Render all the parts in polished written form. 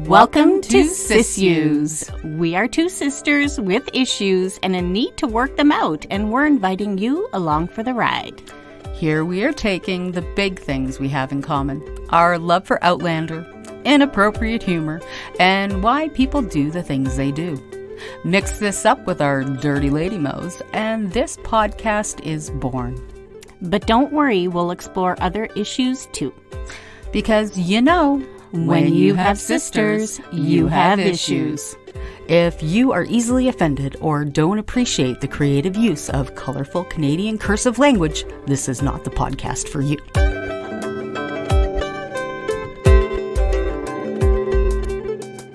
Welcome to SIssues. We are two sisters with issues and a need to work them out, and we're inviting you along for the ride. Here we are taking the big things we have in common. Our love for Outlander, inappropriate humor, and why people do the things they do. Mix this up with our dirty lady mo's, and this podcast is born. But don't worry, we'll explore other issues too. Because you know, when you have sisters, you have issues. If you are easily offended or don't appreciate the creative use of colorful Canadian cursive language, this is not the podcast for you.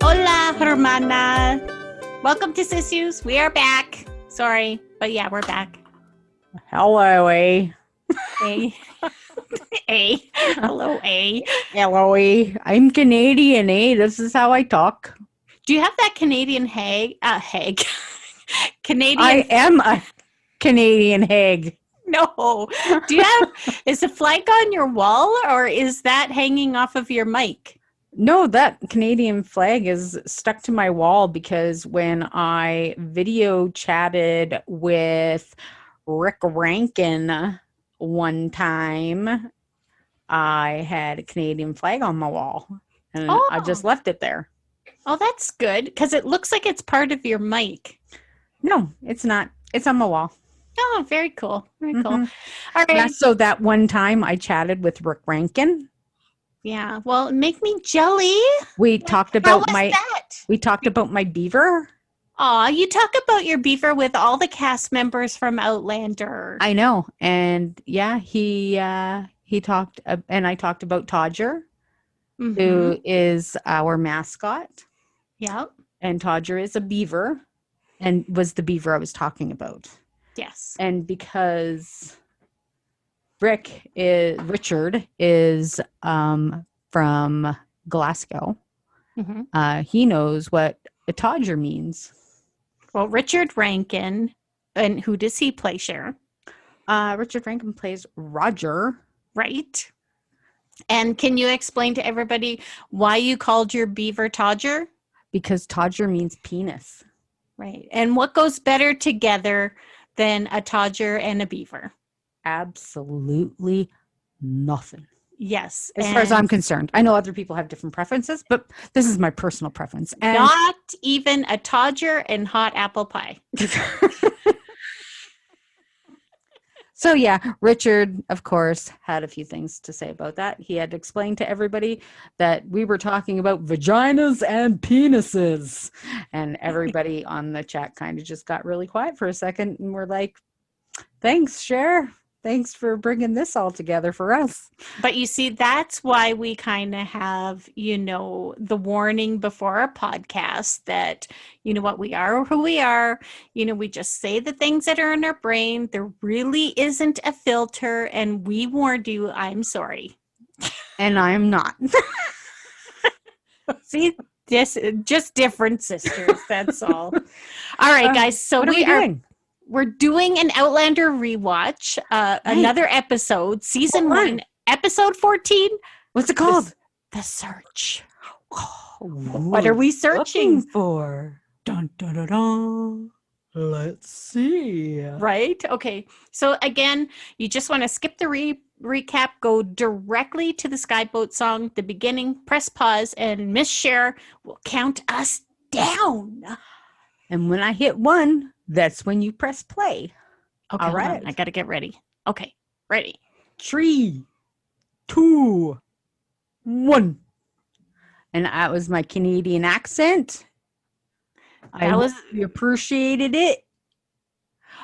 Hola, hermana. Welcome to SIssues. We are back. Sorry, but yeah, we're back. Hello, A. A. A. Hello, A. Hello, A. I'm Canadian, A. This is how I talk. Do you have that Canadian hag? Canadian. I am a Canadian hag. No. Do you have, is the flag on your wall or is that hanging off of your mic? No, that Canadian flag is stuck to my wall because when I video chatted with Rick Rankin one time, I had a Canadian flag on my wall and I just left it there. Oh, that's good because it looks like it's part of your mic. No, it's not. It's on my wall. Oh, very cool. Very cool. Mm-hmm. All right. Yeah, so that one time I chatted with Rick Rankin. Yeah. Well, make me jelly. We talked about that? my beaver. Aw, you talk about your beaver with all the cast members from Outlander. I know. And yeah, he talked, and I talked about Todger, who is our mascot. Yep. And Todger is a beaver and was the beaver I was talking about. Yes. And because Richard is from Glasgow, he knows what a Todger means. Well, Richard Rankin, and who does he play, Sher? Richard Rankin plays Roger. Right. And can you explain to everybody why you called your beaver Todger? Because Todger means penis. Right. And what goes better together than a Todger and a beaver? Absolutely nothing. Yes. As far as I'm concerned. I know other people have different preferences, but this is my personal preference. And not even a Todger and hot apple pie. So yeah, Richard, of course, had a few things to say about that. He had explained to everybody that we were talking about vaginas and penises. And everybody on the chat kind of just got really quiet for a second. And we're like, thanks, Sher. Thanks for bringing this all together for us. But you see, that's why we kind of have, the warning before our podcast that, what, we are who we are. We just say the things that are in our brain. There really isn't a filter. And we warned you, I'm sorry. And I'm not. See, just different sisters. That's all. All right, guys. So what are we doing? We're doing an Outlander rewatch, another episode, season 1, episode 14. What's it called? The Search. What are we searching for? Dun, dun, dun, dun. Let's see. Right? Okay. So again, you just want to skip the recap, go directly to the Skyboat song, the beginning, press pause, and Miss Sher will count us down. And when I hit 1, that's when you press play. Okay, all right. I got to get ready. Okay, ready. 3, 2, 1. And that was my Canadian accent. You appreciated it.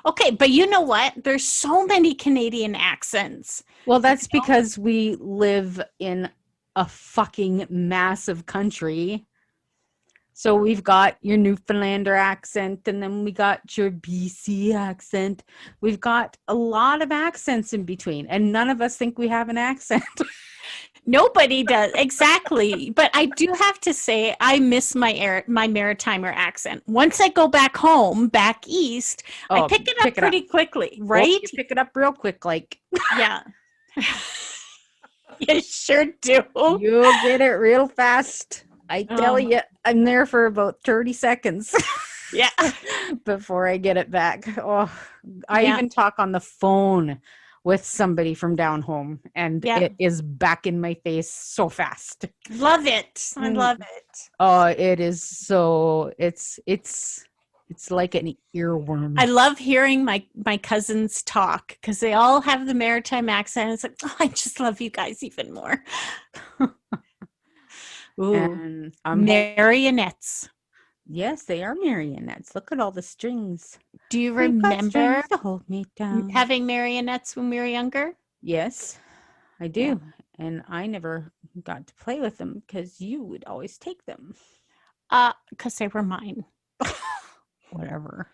Okay, but you know what? There's so many Canadian accents. Well, that's because we live in a fucking massive country. So we've got your Newfoundlander accent, and then we got your BC accent. We've got a lot of accents in between, and none of us think we have an accent. Nobody does. Exactly. But I do have to say, I miss my Maritimer accent. Once I go back home, back east, I pick it up pretty quickly, right? Well, you pick it up real quick, like. Yeah. You sure do. You'll get it real fast. I tell Oh, you, I'm there for about 30 seconds yeah. before I get it back. Oh, I Yeah. even talk on the phone with somebody from down home, and Yeah. it is back in my face so fast. Love it. I Mm. love it. Oh, it is so it's like an earworm. I love hearing my cousins talk because they all have the maritime accent. It's like, oh, I just love you guys even more. Ooh, And I'm marionettes. yes, they are marionettes. Look at all the strings. Do you We've got remember strings to hold me down. having marionettes when we were younger? Yes, I Yeah. do. And I never got to play with them because you would always take them. Because they were mine. Whatever.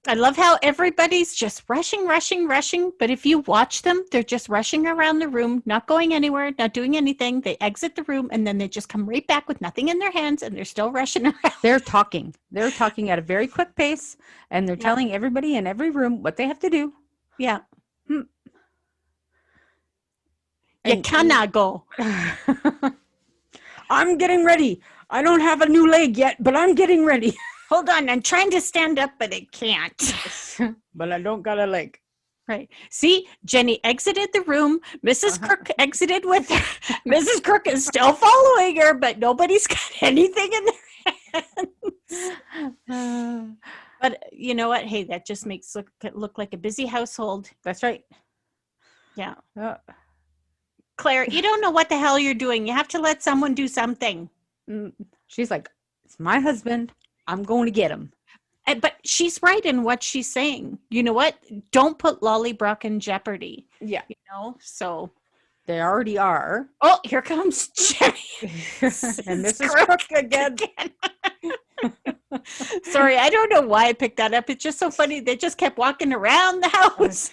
I love how everybody's just rushing, rushing, rushing. But if you watch them, they're just rushing around the room, not going anywhere, not doing anything. They exit the room and then they just come right back with nothing in their hands and they're still rushing around. They're talking. They're talking at a very quick pace, and they're Yeah. telling everybody in every room what they have to do. Yeah. Hmm. You And cannot go. I'm getting ready. I don't have a new leg yet, but I'm getting ready. Hold on. I'm trying to stand up, but I can't. But I don't got a leg. Right. See, Jenny exited the room. Missus Crook exited with her. Mrs. Crook is still following her, but nobody's got anything in their hands. But you know what? Hey, that just makes it look like a busy household. That's right. Yeah. Uh, Claire, you don't know what the hell you're doing. You have to let someone do something. She's like, it's my husband. I'm going to get him. But she's right in what she's saying. You know what? Don't put Lollybrook in jeopardy. Yeah. You know? So. They already are. Oh, here comes Jenny. And Mrs. Crook again. Sorry, I don't know why I picked that up. It's just so funny. They just kept walking around the house.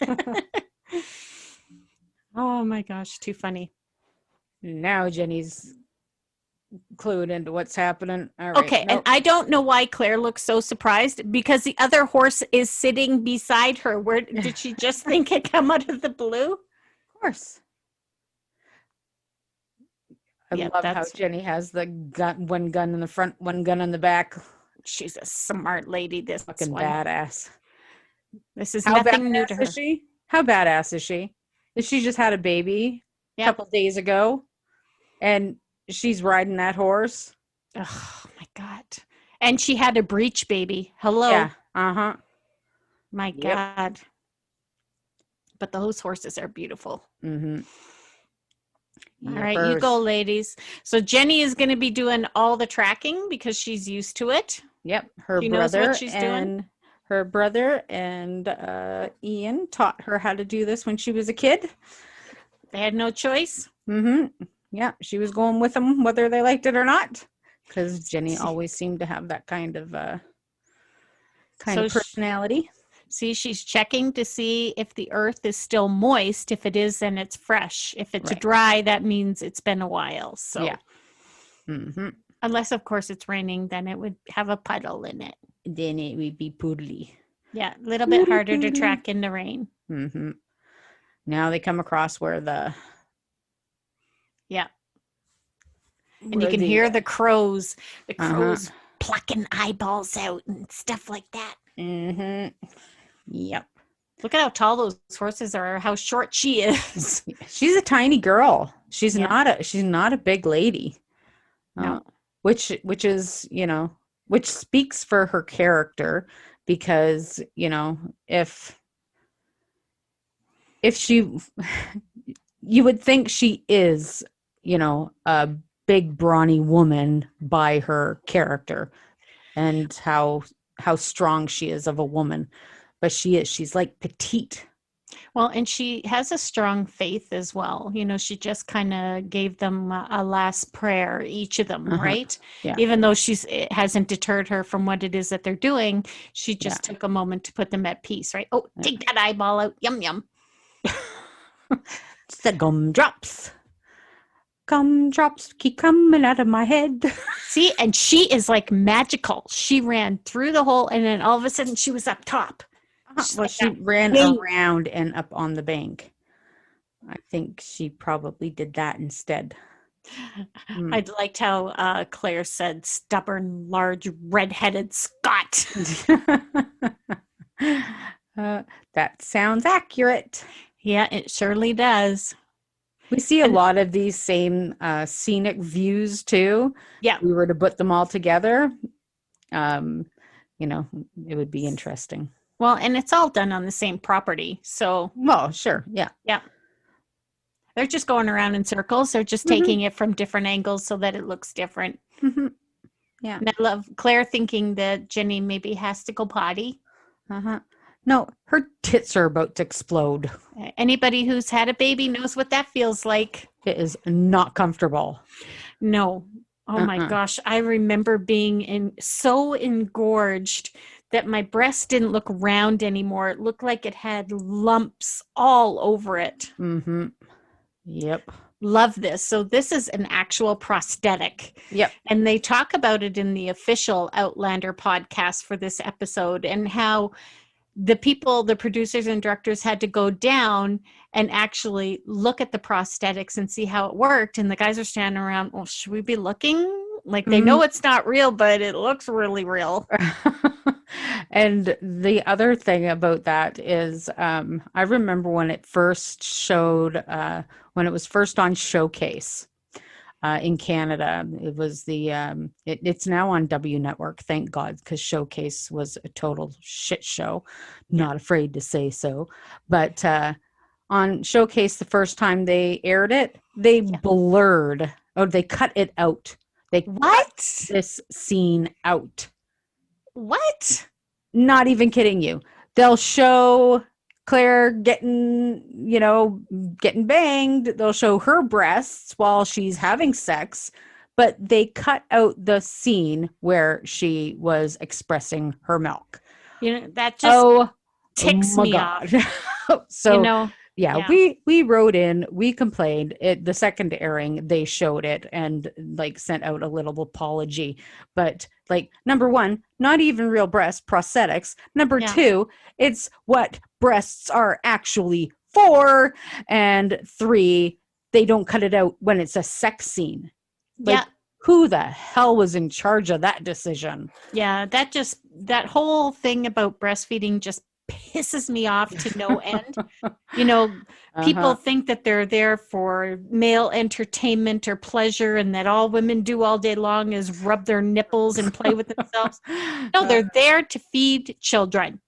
Oh my gosh, too funny. Now Jenny's clued into what's happening. All right. Okay, and I don't know why Claire looks so surprised because the other horse is sitting beside her. Where did she just think it come out of the blue? Of course. I love how Jenny has the gun, one gun in the front, one gun in the back. She's a smart lady. This Fucking one. Badass. This is nothing new to her. Is she? How badass is she? She just had a baby a couple days ago, and she's riding that horse. Oh my God. And she had a breech baby. Hello. Yeah. Uh-huh. My God. But those horses are beautiful. Mm-hmm. All right, you go, ladies. So Jenny is going to be doing all the tracking because she's used to it. Yep. Her brother and Ian taught her how to do this when she was a kid. They had no choice. Mm-hmm. Yeah, she was going with them whether they liked it or not, because Jenny always seemed to have that kind of personality. She's checking to see if the earth is still moist. If it is, then it's fresh. If it's dry, that means it's been a while. So, yeah. Mm-hmm. Unless, of course, it's raining, then it would have a puddle in it. Then it would be poodly. Yeah, a little bit harder to track in the rain. Mm-hmm. Now they come across where the... Yeah. And you can hear the crows. The crows plucking eyeballs out and stuff like that. Mm-hmm. Yep. Look at how tall those horses are, how short she is. She's a tiny girl. She's not a big lady. No. Which is, which speaks for her character, because, if she, you would think she is, a big brawny woman by her character and how strong she is of a woman. But she's like petite. Well, and she has a strong faith as well. She just kind of gave them a last prayer, each of them, right? Yeah. Even though it hasn't deterred her from what it is that they're doing, she just took a moment to put them at peace, right? Oh, take that eyeball out. Yum, yum. It's the gumdrops. Gumdrops keep coming out of my head. See, and she is like magical. She ran through the hole, and then all of a sudden she was up top. Well, she ran around and up on the bank. I think she probably did that instead. Mm. I liked how Claire said, stubborn, large, red-headed Scot. That sounds accurate. Yeah, it surely does. We see a And lot of these same scenic views too. yeah, If we were to put them all together, um, it would be interesting. well, and it's all done on the same property. So Well, sure. Yeah. yeah, they're just going around in circles. They're just Mhm. taking it from different angles so that it looks different. Mhm. Yeah. And I love Claire thinking that Jenny maybe has to go potty. Uh-huh. No, her tits are about to explode. Anybody who's had a baby knows what that feels like. It is not comfortable. No. Oh my gosh. I remember being so engorged that my breast didn't look round anymore. It looked like it had lumps all over it. Mm-hmm. Yep. Love this. So this is an actual prosthetic. Yep. And they talk about it in the official Outlander podcast for this episode, and how the producers and directors had to go down and actually look at the prosthetics and see how it worked. And the guys are standing around, well, should we be looking? Like, they know it's not real, but it looks really real. And the other thing about that is, I remember when it first showed, when it was first on Showcase in Canada. It was it's now on W Network, thank God, because Showcase was a total shit show. Not afraid to say so. But on Showcase, the first time they aired it, they blurred, or they cut it out. They cut this scene out. What? Not even kidding you. They'll show Claire getting banged. They'll show her breasts while she's having sex, but they cut out the scene where she was expressing her milk. That just ticks me off. So, yeah, we wrote in, we complained. The second airing, they showed it and sent out a little apology. But number one, not even real breast prosthetics. Number two, it's what breasts are actually for. And three, they don't cut it out when it's a sex scene. Who the hell was in charge of that decision? Yeah, that whole thing about breastfeeding just pisses me off to no end. People think that they're there for male entertainment or pleasure, and that all women do all day long is rub their nipples and play with themselves. No, they're there to feed children.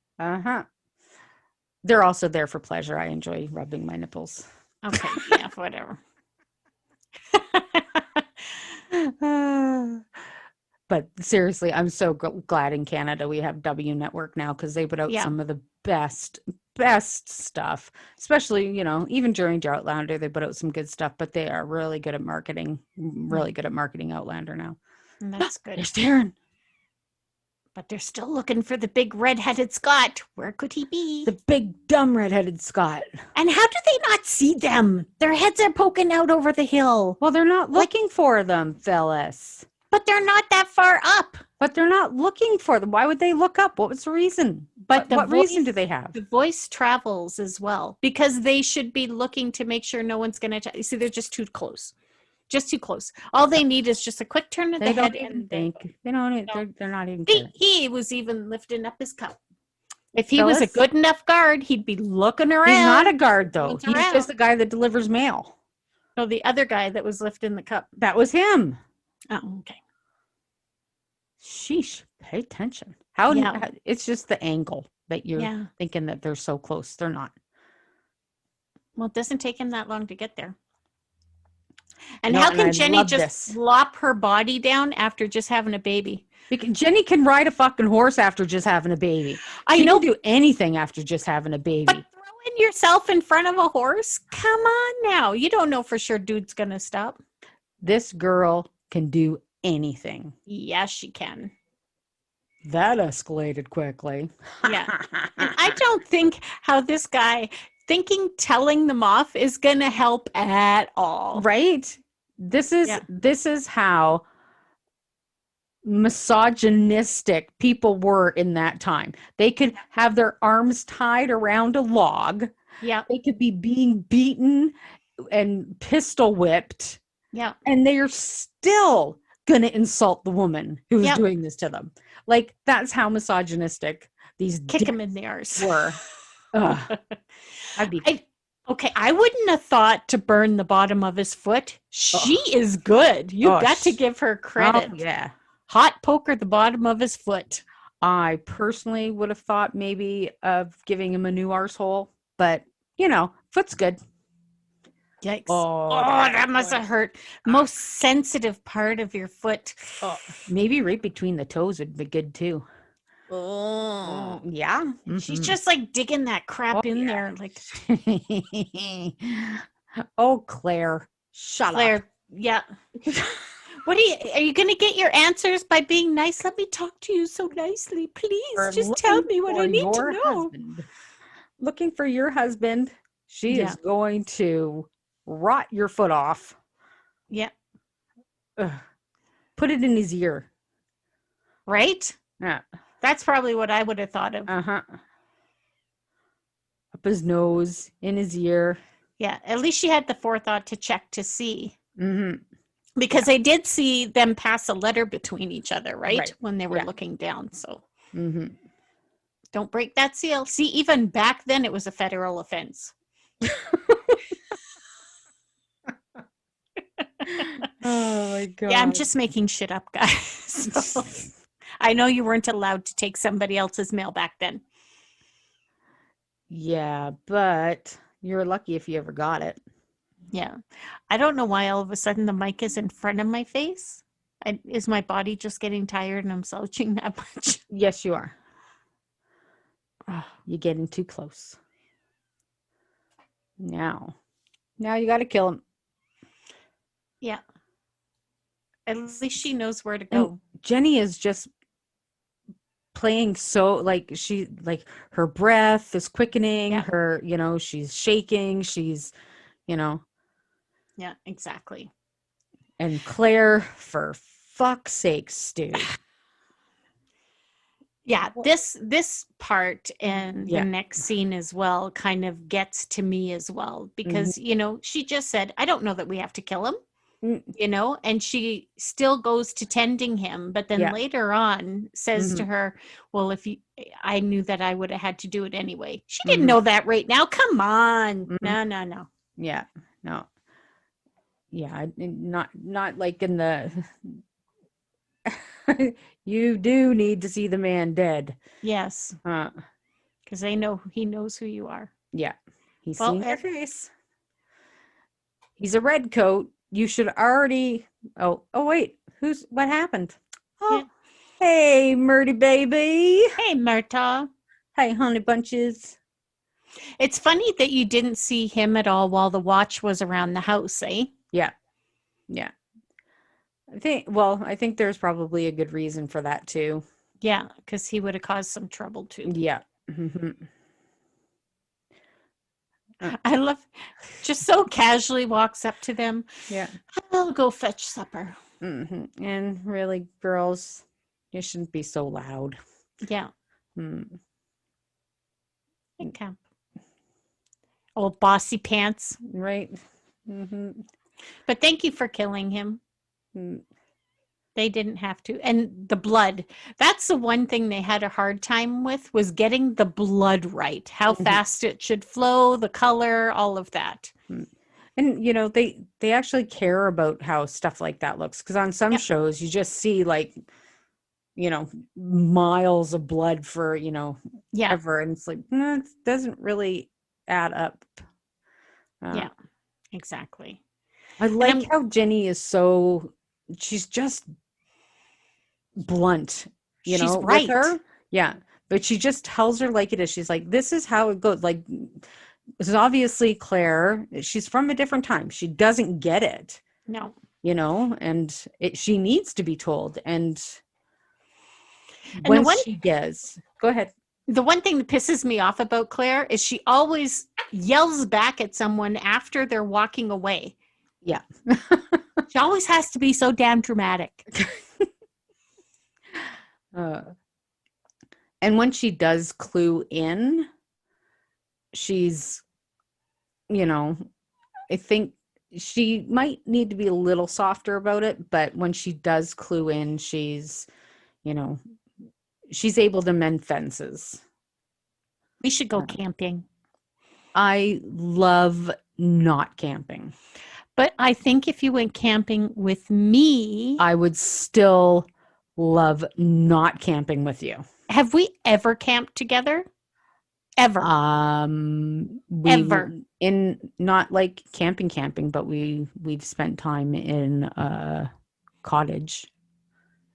They're also there for pleasure. I enjoy rubbing my nipples. Okay, yeah, whatever. But seriously, I'm so glad in Canada we have W Network now, because they put out some of the best stuff, especially, even during Outlander, they put out some good stuff, but they are really good at marketing Outlander now. And that's good. There's Darren. But they're still looking for the big red-headed Scot. Where could he be? The big dumb red-headed Scot. And how do they not see them? Their heads are poking out over the hill. Well, they're not looking for them, Phyllis. But they're not that far up. But they're not looking for them. Why would they look up? What was the reason? But what reason do they have? The voice travels as well, because they should be looking to make sure no one's going to... See, they're just too close. Just too close. All they need is just a quick turn of the head. And think. They're not even... He was even lifting up his cup. If he was a good enough guard, he'd be looking around. He's not a guard, though. He's just the guy that delivers mail. No, the other guy that was lifting the cup. That was him. Oh, okay. Sheesh, pay attention. It's just the angle that you're thinking that they're so close. They're not. Well, it doesn't take him that long to get there. And how can Jenny just slop her body down after just having a baby? Because Jenny can ride a fucking horse after just having a baby. She can do anything after just having a baby. But throwing yourself in front of a horse? Come on now. You don't know for sure dude's going to stop. This girl can do anything. Yes, she can. That escalated quickly. Yeah. And I don't think how this guy telling them off is going to help at all. Right? This is how misogynistic people were in that time. They could have their arms tied around a log. Yeah. They could be being beaten and pistol whipped. Yeah. And they're still going to insult the woman who's Yep. doing this to them. Like, that's how misogynistic these Kick him dicks in the arse. were. Ugh. I'd be. I wouldn't have thought to burn the bottom of his foot. She Oh, is good. You oh, got to give her oh, credit. yeah. Hot poker the bottom of his foot. I personally would have thought maybe of giving him a new arsehole, but foot's good. Yikes. Oh, That must have hurt. Most sensitive part of your foot. Oh, maybe right between the toes would be good too. Oh. Yeah. She's Mhm. just like digging that crap in there. Like, Oh, Claire, shut Claire, yeah. What are you going to get your answers by being nice? Let me talk to you so nicely. up. Please just tell me what I need to know. Looking for your husband. She Yeah. is going to rot your foot off. Yeah. Ugh. Put it in his ear. Right? Yeah. That's probably what I would have thought of. Uh-huh. Up his nose, in his ear. Yeah. At least she had the forethought to check to see. Mm-hmm. Because I did see them pass a letter between each other, right? When they were Yeah. looking down. So Mm-hmm. don't break that seal. See, even back then it was a federal offense. Oh my God. Yeah, I'm just making shit up, guys. So, I know you weren't allowed to take somebody else's mail back then. Yeah, but you're lucky if you ever got it. Yeah. I don't know why all of a sudden the mic is in front of my face. Is my body just getting tired and I'm slouching that much? Yes, you are. Oh, you're getting too close. Now you got to kill him. Yeah. At least she knows where to go. And Jenny is just playing so her breath is quickening, Yeah. her, she's shaking, she's, Yeah, exactly. and Claire, for fuck's sake, Stu. Yeah, this part and the next scene as well kind of gets to me as well because, she just said, I don't know that we have to kill him. And she still goes to tending him, but then later on says to her, well, I knew that I would have had to do it anyway. She didn't know that right now. Come on. No. Yeah, no. Yeah, not like in the you do need to see the man dead. Yes. Because he knows who you are. Yeah. He's seen your face. He's a red coat. You should already. Oh wait. What happened? Oh, yeah. Hey, Murdy baby. Hey, Murta. Hey, honey bunches. It's funny that you didn't see him at all while the watch was around the house, eh? Yeah. Yeah. I think there's probably a good reason for that too. Yeah, because he would have caused some trouble too. Yeah. Mm-hmm. I love just so casually walks up to them. Yeah. I'll go fetch supper. Mm-hmm. And really, girls, you shouldn't be so loud. Yeah. Okay. Old bossy pants. Right. Mm-hmm. But thank you for killing him. They didn't have to. And the blood, that's the one thing they had a hard time with, was getting the blood right. How fast it should flow, the color, all of that. And, they actually care about how stuff like that looks. Because on some shows, you just see miles of blood for, ever. And it's like, it doesn't really add up. Yeah, exactly. I like how Jenny is she's just blunt, she's right. With her. Yeah. But she just tells her like it is. She's like, this is how it goes. Like, this is obviously Claire. She's from a different time. She doesn't get it. No. And she needs to be told. And when she does, go ahead. The one thing that pisses me off about Claire is she always yells back at someone after they're walking away. Yeah. She always has to be so damn dramatic. And when she does clue in, she's, I think she might need to be a little softer about it, but when she does clue in, she's, you know, she's able to mend fences. We should go camping. I love not camping. But I think if you went camping with me, I would still love not camping with you. have we ever camped together? Ever? We Ever. in not like camping, but we've spent time in a cottage,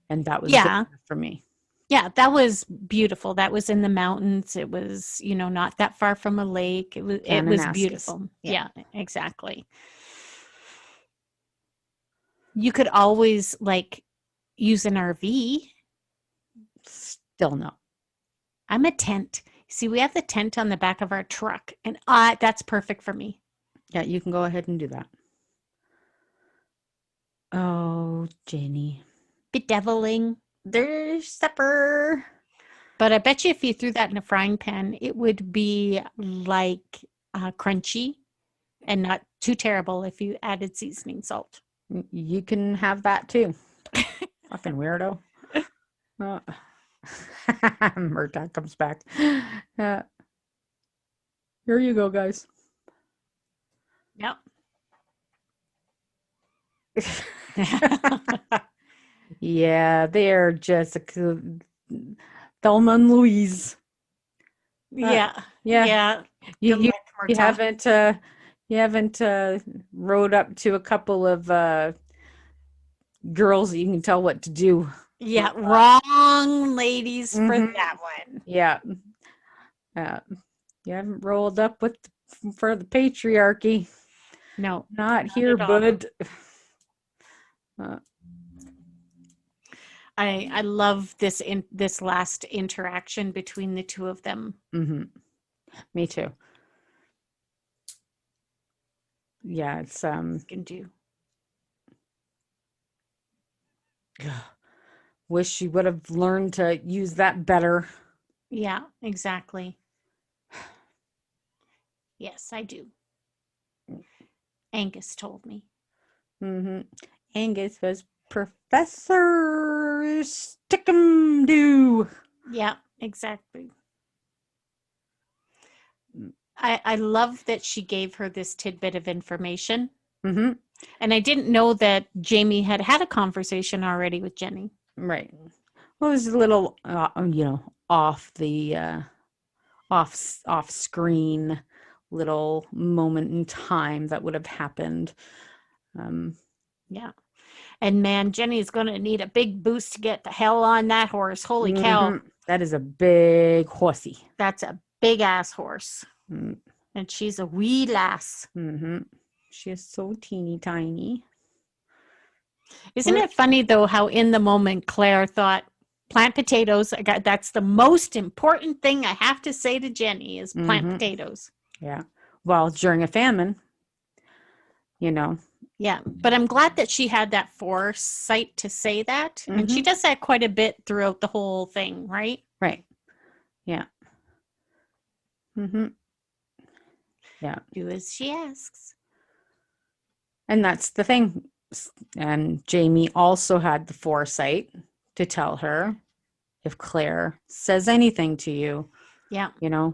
and that was good Yeah. for me. Yeah, that was beautiful. That was in the mountains. It was, not that far from a lake. It was Kananaskis. beautiful. Yeah. Yeah, exactly. You could always like use an RV. Still no. I'm a tent. See, we have the tent on the back of our truck, and that's perfect for me. Yeah, you can go ahead and do that. Oh, Jenny. Bedeviling. There's supper. But I bet you if you threw that in a frying pan, it would be like crunchy and not too terrible if you added seasoning salt. You can have that too. Fucking weirdo. Murdoch comes back. Here you go, guys. Yep. Yeah, they're Jessica, Thelma and Louise. Yeah. You Good haven't rode up to a couple of girls that you can tell what to do. Yeah, wrong ladies for Mhm. that one. Yeah. You haven't rolled up for the patriarchy. No, Not here, at all. bud. I love this last interaction between the two of them. Mm-hmm. Me too. Yeah, it's Can do. wish she would have learned to use that better. Yeah, exactly. Yes, I do. Angus told me. Mm-hmm. Angus was Professor Stick'em-doo. Yeah, exactly. I love that she gave her this tidbit of information. Mm-hmm. And I didn't know that Jamie had a conversation already with Jenny. Right. Well, it was a little, off the off screen little moment in time that would have happened. Yeah. And man, Jenny's going to need a big boost to get the hell on that horse. Holy cow. That is a big horsey. That's a big ass horse. Mm. And she's a wee lass. Mm-hmm. She is so teeny tiny. Isn't it funny, though, how in the moment Claire thought, plant potatoes. That's the most important thing I have to say to Jenny is plant potatoes. Yeah. Well, during a famine, Yeah. But I'm glad that she had that foresight to say that. And she does that quite a bit throughout the whole thing, right? Right. Yeah. Mm-hmm. Yeah. Do as she asks. And that's the thing. And Jamie also had the foresight to tell her, if Claire says anything to you, yeah,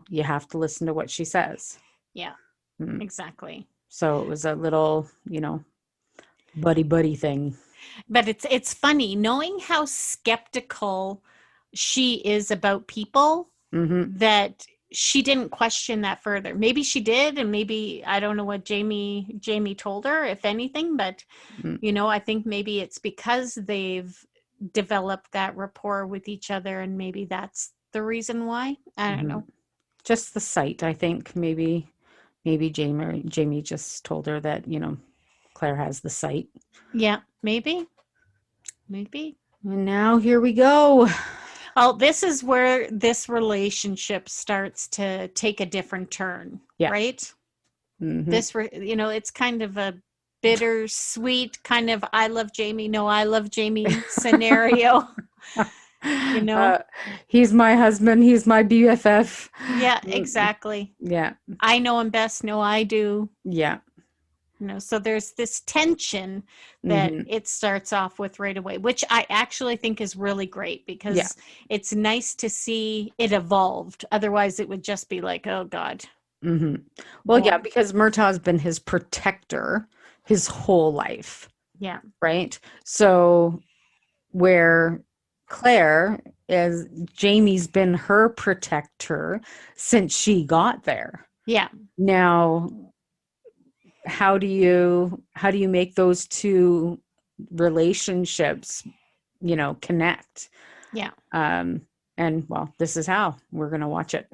you have to listen to what she says. Yeah, exactly. So it was a little, buddy thing. But it's funny knowing how skeptical she is about people that she didn't question that further. Maybe she did, and maybe I don't know what Jamie told her, if anything, but I think maybe it's because they've developed that rapport with each other, and maybe that's the reason why. I don't know. Just the sight, I think. Maybe Jamie just told her that, Claire has the sight. Yeah, maybe. And now here we go. Well, this is where this relationship starts to take a different turn, right? This, it's kind of a bittersweet kind of I love Jamie, no, I love Jamie scenario. He's my husband, he's my BFF. Yeah, exactly. Yeah. I know him best, no, I do. Yeah. So there's this tension that Hmm. it starts off with right away, which I actually think is really great Yeah. because it's nice to see it evolved. Otherwise, it would just be like, oh God, Hmm. Well, yeah, boring. because Murtaugh's been his protector his whole life, Yeah. right? So where Claire is, Jamie's been her protector since she got there. Yeah. Now, how do you make those two relationships, connect? Yeah. Um, and well, this is how we're gonna watch it.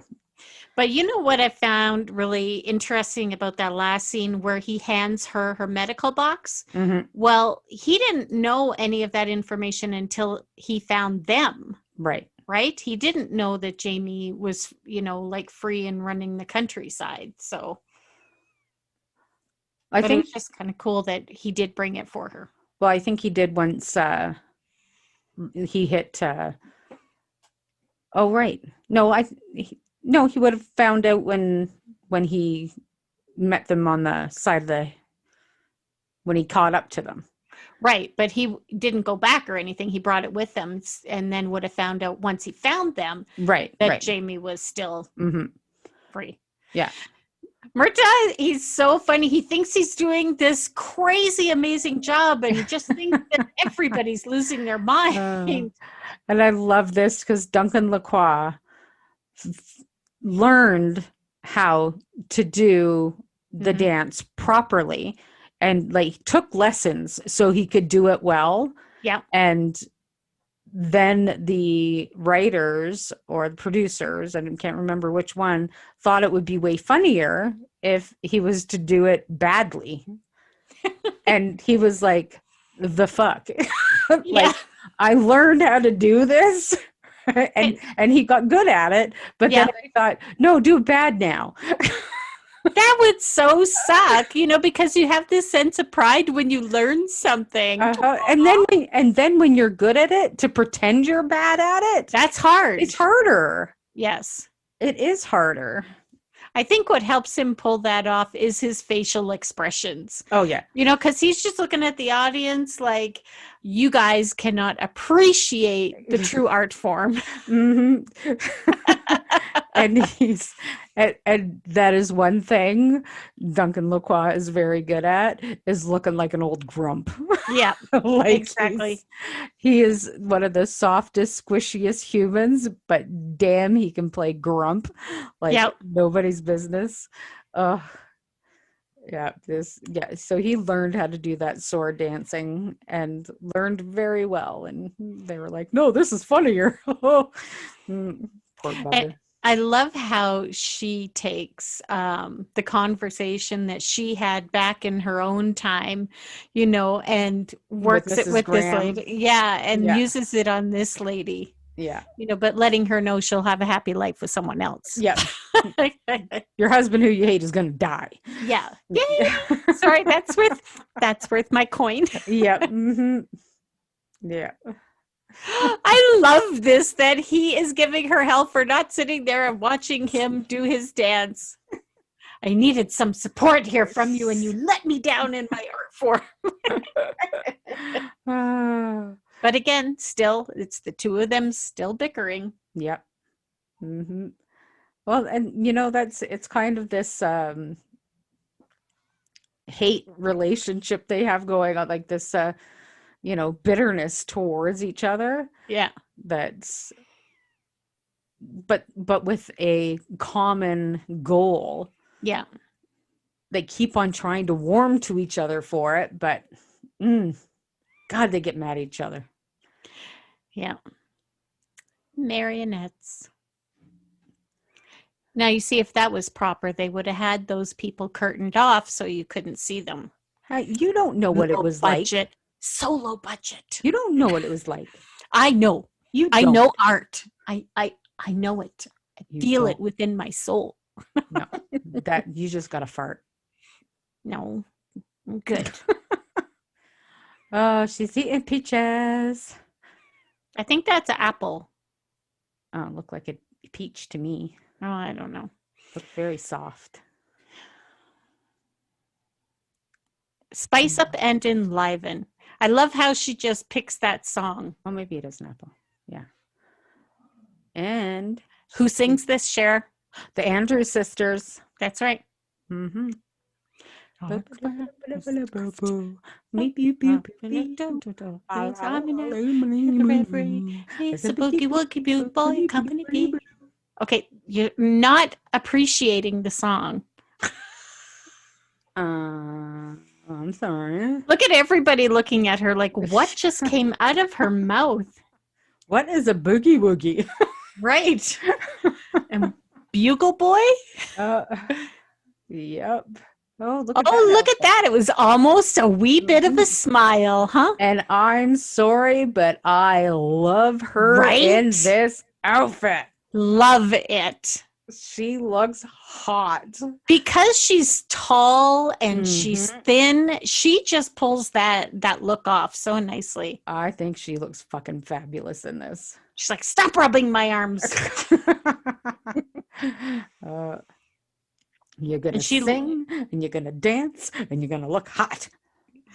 But you know what I found really interesting about that last scene where he hands her her medical box? Hmm. Well, he didn't know any of that information until he found them, Right. right? He didn't know that Jamie was, like free and running the countryside. So, I but it think, was just kind of cool that he did bring it for her. well, I think he did once he hit oh right. No, no, he would have found out when he met them on the side of the when he caught up to them. Right. But he didn't go back or anything. He brought it with him and then would have found out once he found them Right, that right. Jamie was still Hmm. free. Yeah. Murta, he's so funny. He thinks he's doing this crazy, amazing job, and he just thinks that everybody's losing their mind. Uh, and I love this because Duncan Lacroix learned how to do the Mhm. dance properly and like took lessons so he could do it well. Yeah. And then the writers or the producers, I can't remember which one, thought it would be way funnier if he was to do it badly. And he was like, the fuck? Yeah. Like, I learned how to do this. And he got good at it, but then Yeah. I thought, no, do it bad now. That would so suck, because you have this sense of pride when you learn something. Uh-huh. And then when you're good at it, to pretend you're bad at it, That's hard. it's harder. Yes. It is harder. I think what helps him pull that off is his facial expressions. Oh yeah. Because he's just looking at the audience like, you guys cannot appreciate the true art form. Hmm. And and that is one thing Duncan Lacroix is very good at, is looking like an old grump. Yeah, Like exactly. he is one of the softest, squishiest humans, but damn, he can play grump like Yeah. nobody's business. Oh, yeah. So he learned how to do that sword dancing and learned very well. And they were like, "No, this is funnier." Poor bugger. I love how she takes the conversation that she had back in her own time, and With works it Mrs. with this Graham. lady. Yeah, and Yeah. uses it on this lady, Yeah. but letting her know she'll have a happy life with someone else. Yeah. Your husband who you hate is going to die. Yeah. Yay! Sorry, that's worth my coin. Yeah. Hmm. Yeah. I love this that he is giving her hell for not sitting there and watching him do his dance. I needed some support here from you, and you let me down in my art form. But again, still, it's the two of them still bickering. Yep. Hmm. Well, and it's kind of this hate relationship they have going on, like this bitterness towards each other. Yeah. That's but with a common goal. Yeah. They keep on trying to warm to each other for it, but God, they get mad at each other. Yeah. Marionettes. Now, you see, if that was proper, they would have had those people curtained off so you couldn't see them. You don't know what it Low was budget. like. So low budget. You don't know what it was like. I know. You I don't. know art. I know it. I You feel it don't. within my soul. No, that you just got to fart. No. I'm good. Oh, she's eating peaches. I think that's an apple. Oh, look like a peach to me. Oh, I don't know. Look very soft. Spice up and enliven. I love how she just picks that song. Oh, maybe it is an apple. Yeah. And Who sings this, Cher? the Andrews sisters. That's right. Mm-hmm. It's a boogie woogie butte boy, company B. Okay, you're not appreciating the song. I'm sorry. Look at everybody looking at her like, what just came out of her mouth? What is a boogie woogie? Right. And Bugle Boy? Yep. Oh, look at that. It was almost a wee bit of a smile, huh? And I'm sorry, but I love her in this outfit. Love it. She looks hot. Because she's tall and she's thin, she just pulls that look off so nicely. I think she looks fucking fabulous in this. She's like, stop rubbing my arms. You're going to sing and you're going to dance and you're going to look hot.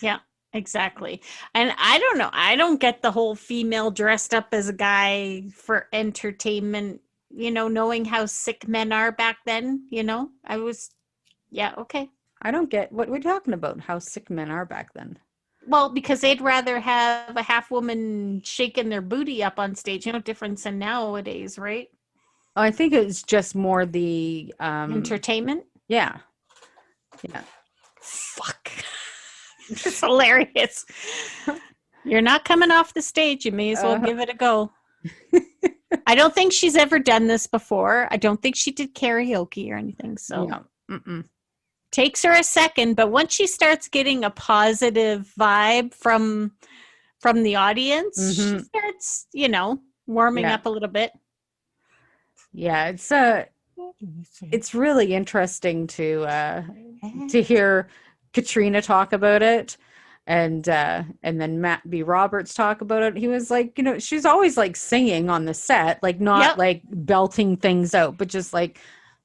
Yeah, exactly. And I don't know. I don't get the whole female dressed up as a guy for entertainment, knowing how sick men are back then, okay. I don't get what we're talking about, how sick men are back then. Well, because they'd rather have a half woman shaking their booty up on stage, different than nowadays, right? I think it's just more the entertainment. Yeah. Fuck. It's hilarious. You're not coming off the stage. You may as well give it a go. I don't think she's ever done this before. I don't think she did karaoke or anything. So takes her a second, but once she starts getting a positive vibe from the audience, she starts, warming up a little bit. Yeah, it's really interesting to hear Katrina talk about it, and then Matt B. Roberts talk about it. He was like, she's always like singing on the set, like not like belting things out, but just like,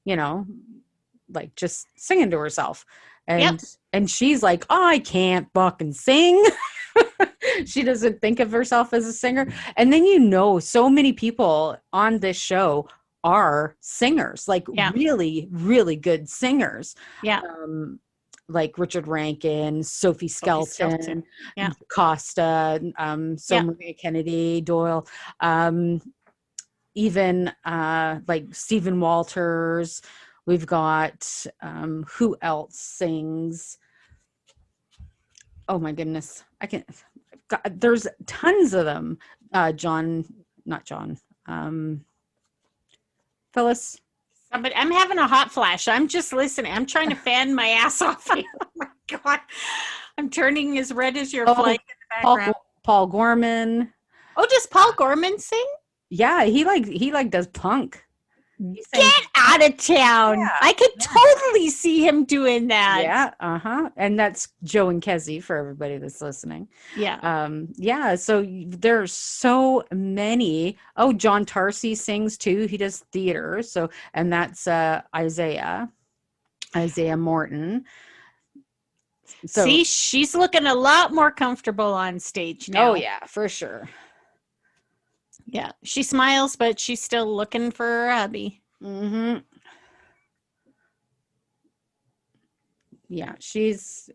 like just singing to herself. And she's like, I can't fucking sing. She doesn't think of herself as a singer. And then so many people on this show are singers, like really, really good singers. Yeah. Like Richard Rankin, Sophie Skelton, Costa, Maria Kennedy, Doyle, even like Stephen Walters. We've got who else sings? Oh my goodness. There's tons of them. Phyllis. But I'm having a hot flash. I'm just listening. I'm trying to fan my ass off. Oh my God. I'm turning as red as your flag in the background. Paul Gorman. Oh, does Paul Gorman sing? Yeah, he does punk. Get out of town. Yeah, I could totally see him doing that. Yeah, and that's Joe and Kezzy for everybody that's listening. Yeah. So there's so many. Oh, John Tarsi sings too. He does theater. So, and that's Isaiah Morton. So, see, she's looking a lot more comfortable on stage now. Oh yeah, for sure. Yeah, she smiles, but she's still looking for her hubby. Yeah, she's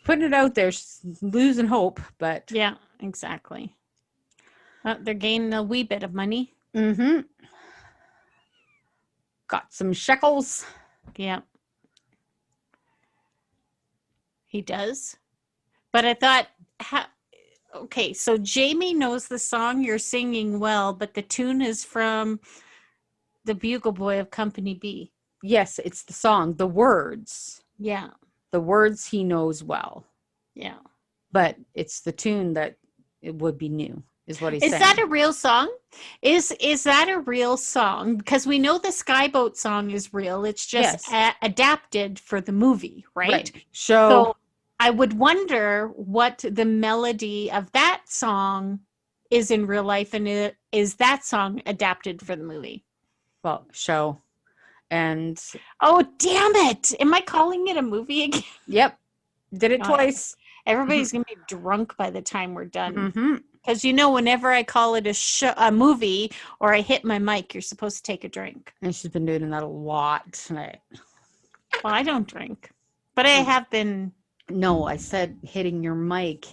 putting it out there. She's losing hope, but yeah, exactly. They're gaining a wee bit of money. Got some shekels. Yeah, he does. But I thought, okay, so Jamie knows the song, you're singing well, but the tune is from the Bugle Boy of Company B. Yes, it's the song, the words. Yeah. The words he knows well. Yeah. But it's the tune that it would be new, is what he's saying. Is that a real song? Is that a real song? Because we know the Skyboat song is real. It's just adapted for the movie, right? So I would wonder what the melody of that song is in real life, and is that song adapted for the movie? Well, and oh, damn it! Am I calling it a movie again? Yep. Did it Oh, twice. Everybody's going to be drunk by the time we're done. Mm-hmm. Because, whenever I call it a movie or I hit my mic, you're supposed to take a drink. And she's been doing that a lot tonight. Well, I don't drink. But I have been. No, I said hitting your mic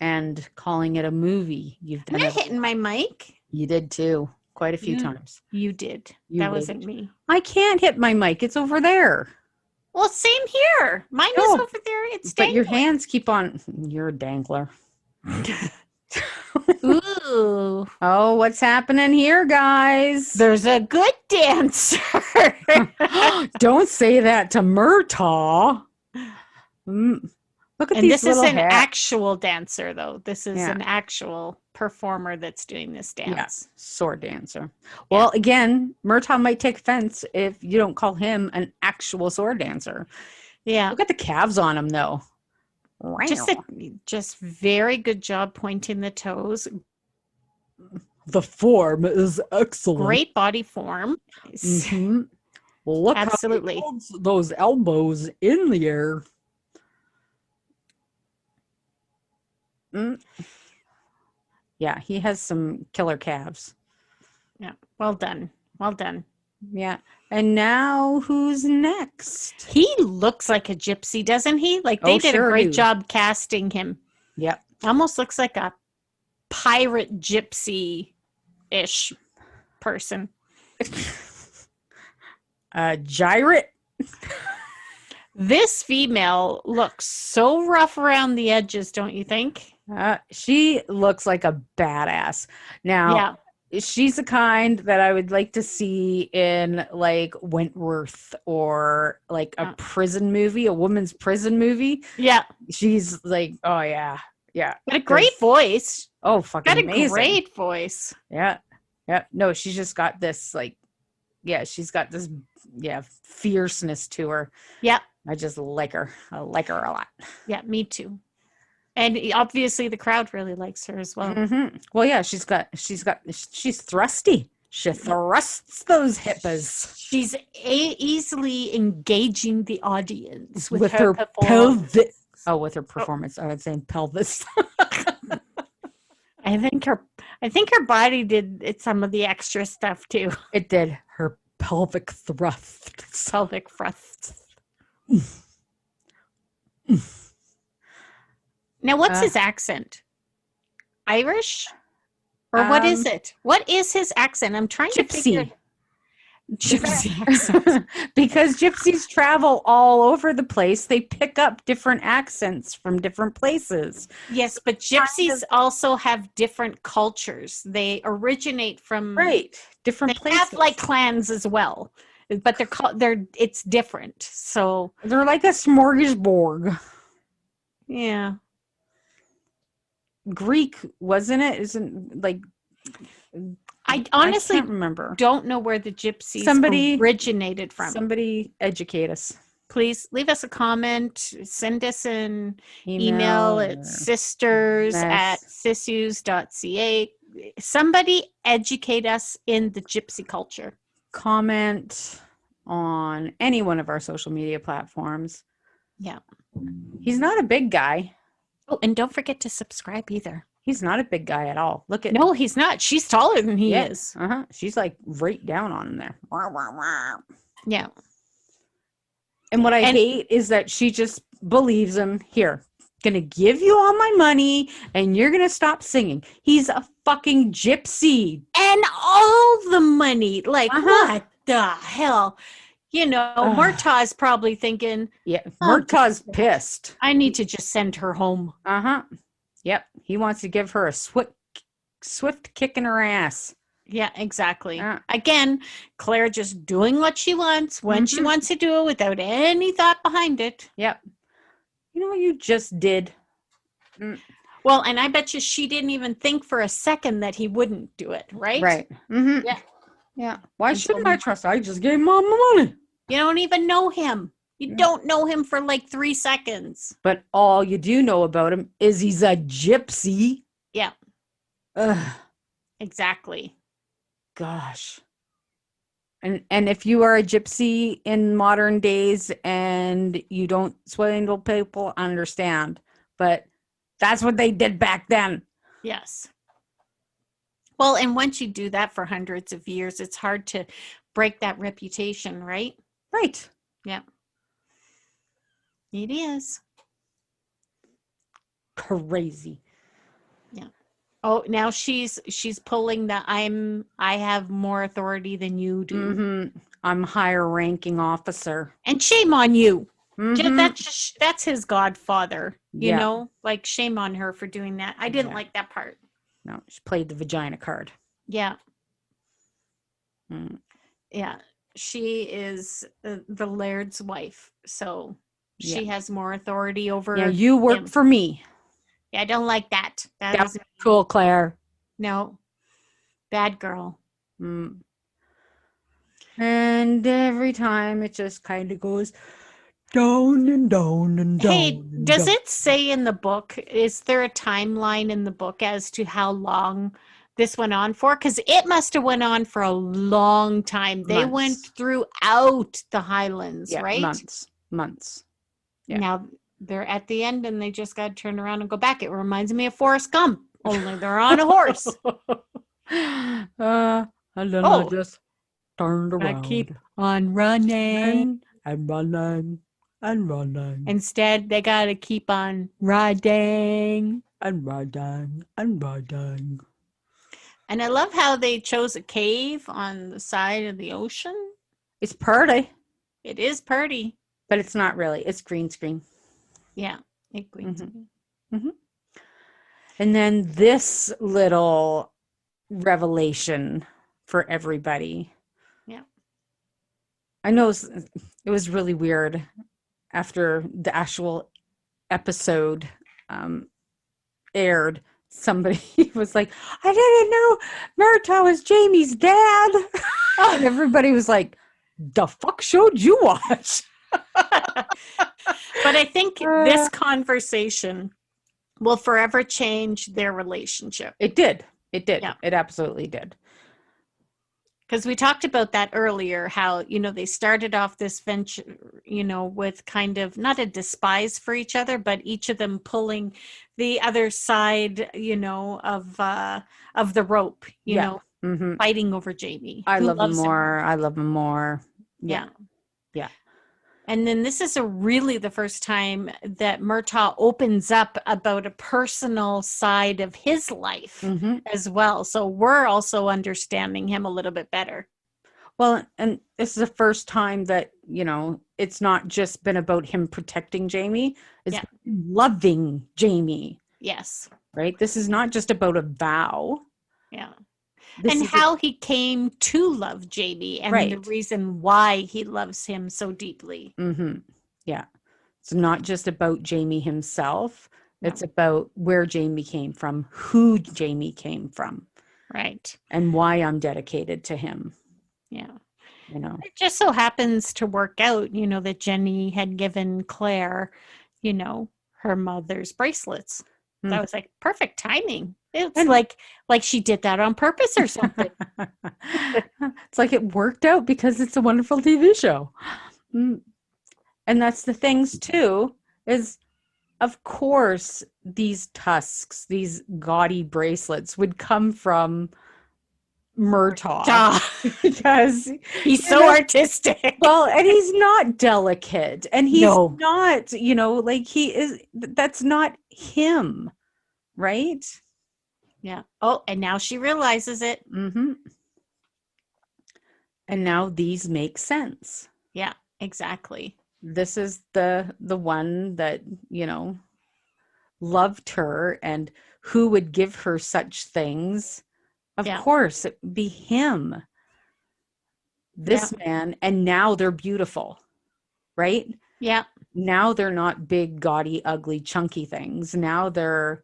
and calling it a movie. You've I'm done not it. hitting my mic. You did too. Quite a few times. You did. You That would. wasn't me. I can't hit my mic. It's over there. Well, same here. Mine is No, over there. It's But your dangling. hands keep on. You're a dangler. Ooh. Oh, what's happening here, guys? There's a good dancer. Don't say that to Murtaugh. Look at And these this is little an hats. actual dancer, though. This is Yeah. an actual performer that's doing this dance. Yeah, sword dancer. Well, again, Murtaugh might take offense if you don't call him an actual sword dancer. Yeah. Look at the calves on him, though. Just very good job pointing the toes. The form is excellent. Great body form. Mhm. Well, look Absolutely. how he holds those elbows in the air. Yeah, he has some killer calves. Yeah. Well done. Well done. Yeah. And now who's next? He looks like a gypsy, doesn't he? Like they did sure a great do. job casting him. Yep. Almost looks like a pirate gypsy-ish person. Gyrate. This female looks so rough around the edges, don't you think? She looks like a badass. Now, she's the kind that I would like to see in like Wentworth or like a prison movie, a woman's prison movie. Yeah. She's like, oh yeah. Yeah. Got a great voice. Oh, fucking Got a amazing. great voice. Yeah. Yeah. No, she's just got this like, yeah, she's got this, fierceness to her. Yeah. I just like her. I like her a lot. Yeah, me too. And obviously the crowd really likes her as well. Mm-hmm. Well, yeah, she's thrusty. She thrusts those hippos. She's easily engaging the audience with her performance. pelvis. Oh, with her performance. I was saying pelvis. I think her body did some of the extra stuff too. It did. Her pelvic thrusts. Pelvic thrusts. Now, what's his accent? Irish? Or what is it? What is his accent? I'm trying to figure. Gypsy accent. Because gypsies travel all over the place. They pick up different accents from different places. Yes, but gypsies also have different cultures. They originate from different places. They have like clans as well, but it's different. So they're like a smorgasbord. Yeah. Greek, wasn't it? Isn't like I honestly can't remember. Don't know where the gypsies originated from. Somebody educate us. Please leave us a comment. Send us an email at sisters@SIssues.ca. Somebody educate us in the gypsy culture. Comment on any one of our social media platforms. Yeah. He's not a big guy. Oh, and don't forget to subscribe either. He's not a big guy at all. Look at No, he's not. She's taller than he is. She's like right down on him there. Yeah. And what I hate is that she just believes him. Here, gonna give you all my money and you're gonna stop singing. He's a fucking gypsy. And all the money. Like, what the hell? Murtaugh is probably thinking, Murtaugh's pissed. I need to just send her home. Yep. He wants to give her a swift kick in her ass. Yeah, exactly. Again, Claire just doing what she wants when she wants to do it without any thought behind it. Yep. You know what you just did? Well, and I bet you she didn't even think for a second that he wouldn't do it, right? Right. Mm-hmm. Yeah. Yeah. Why shouldn't I trust? I just gave Mom my money. You don't even know him. You don't know him for like 3 seconds. But all you do know about him is he's a gypsy. Yeah. Ugh. Exactly. Gosh. And if you are a gypsy in modern days and you don't swindle people, I understand. But that's what they did back then. Yes. Well, and once you do that for hundreds of years, it's hard to break that reputation, right? Right. Yeah. It is. Crazy. Yeah. Oh, now she's pulling the I have more authority than you do. Mm-hmm. I'm higher ranking officer. And shame on you. Mm-hmm. That's his godfather, Yeah. like shame on her for doing that. I didn't Yeah. like that part. No, she played the vagina card. Yeah. Mm. Yeah. She is the laird's wife. So she has more authority over Yeah, you work him. for me. Yeah, I don't like that. That Yeah, is cool, Claire. no. Bad girl. Mm. And every time it just kind of goes down and down and down. Hey, and does down. it say in the book, is there a timeline in the book as to how long this went on for? Because it must have went on for a long time. They went Months. throughout the Highlands, Yeah, right? months. Yeah. Now they're at the end and they just got to turn around and go back. It reminds me of Forrest Gump, only they're on a horse. And then I Oh, just turned I around keep on running. and running and running Instead, they got to keep on riding. and riding and riding. And I love how they chose a cave on the side of the ocean. It's pretty, It is pretty. but it's not really. It's green screen. Yeah. It green Mhm. screen. And then this little revelation for everybody. Yeah. I know it was really weird after the actual episode aired. Somebody was like, I didn't know Murtaugh was Jamie's dad. And everybody was like, the fuck showed you watch? But I think this conversation will forever change their relationship. It did. It did. Yeah. It absolutely did. Because we talked about that earlier, how, they started off this venture, with kind of not a despise for each other, but each of them pulling the other side, of the rope, fighting over Jamie. I who love him loves more. I love him more. Yeah. Yeah. And then this is really the first time that Murtaugh opens up about a personal side of his life as well. So we're also understanding him a little bit better. Well, and this is the first time that, it's not just been about him protecting Jamie. It's loving Jamie. Yes. Right? This is not just about a vow. Yeah. This and is how he came to love Jamie and the reason why he loves him so deeply. Yeah. It's not just about Jamie himself. No. It's about where Jamie came from, who Jamie came from. Right. And why I'm dedicated to him. Yeah. It just so happens to work out, that Jenny had given Claire, her mother's bracelets. That was like perfect timing. It's like she did that on purpose or something. It's like it worked out because it's a wonderful TV show. And that's the things too, is of course these tusks, these gaudy bracelets would come from Murtaugh because he's so artistic. Well, and he's not delicate, and he's not, like he is. That's not him, right? Yeah. Oh, and now she realizes it. And now these make sense. Yeah, exactly. This is the one that loved her, and who would give her such things. Of course, it would be him. This man, and now they're beautiful, right? Yeah. Now they're not big, gaudy, ugly, chunky things. Now they're,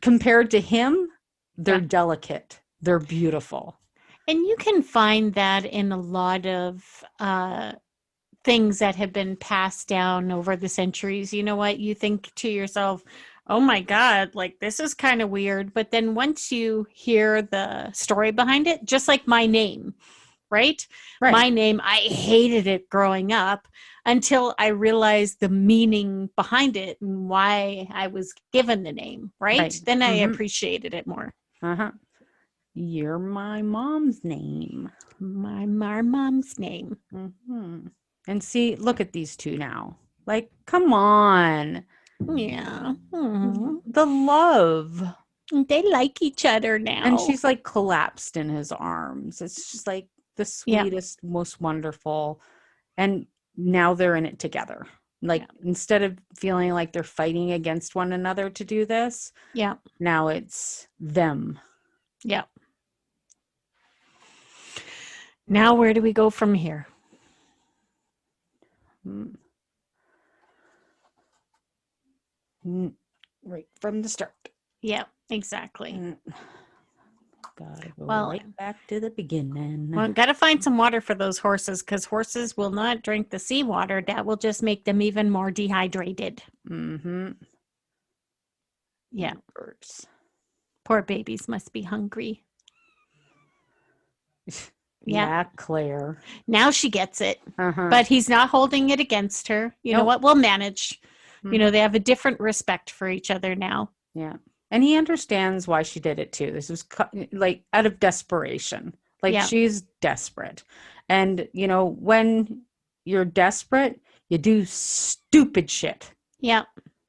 compared to him, they're delicate. They're beautiful. And you can find that in a lot of things that have been passed down over the centuries. You know what? You think to yourself, oh my God, like this is kind of weird. But then once you hear the story behind it, just like my name, right? Right. My name, I hated it growing up until I realized the meaning behind it and why I was given the name, right? Right. Then I Mhm. appreciated it more. Uh-huh. You're my mom's name. My mom's name. Hmm. And see, look at these two now. Like, come on. Yeah. Mhm. The love. They like each other And now. she's like collapsed in his arms. It's just like the Yeah. sweetest, most wonderful. And now they're in it together. Like, instead of feeling like they're fighting against one another to do this, Yeah. now it's them. Yeah. Now, where do we go from here? Mm. Right from the start. Yeah, exactly. Gotta go Well, right back to the beginning. well, got to find some water for those horses because horses will not drink the seawater. That will just make them even more dehydrated. Mm-hmm. Yeah. Birds. Poor babies must be hungry. Yeah, Claire. Now she gets it, Uh-huh. but he's not holding it against her. You know Nope. what? We'll manage. You know, Mhm. they have a different respect for each other now. Yeah. And he understands why she did it too. This was like out of desperation. Like Yeah. she's desperate. And, you know, when you're desperate, you do stupid shit, Yeah.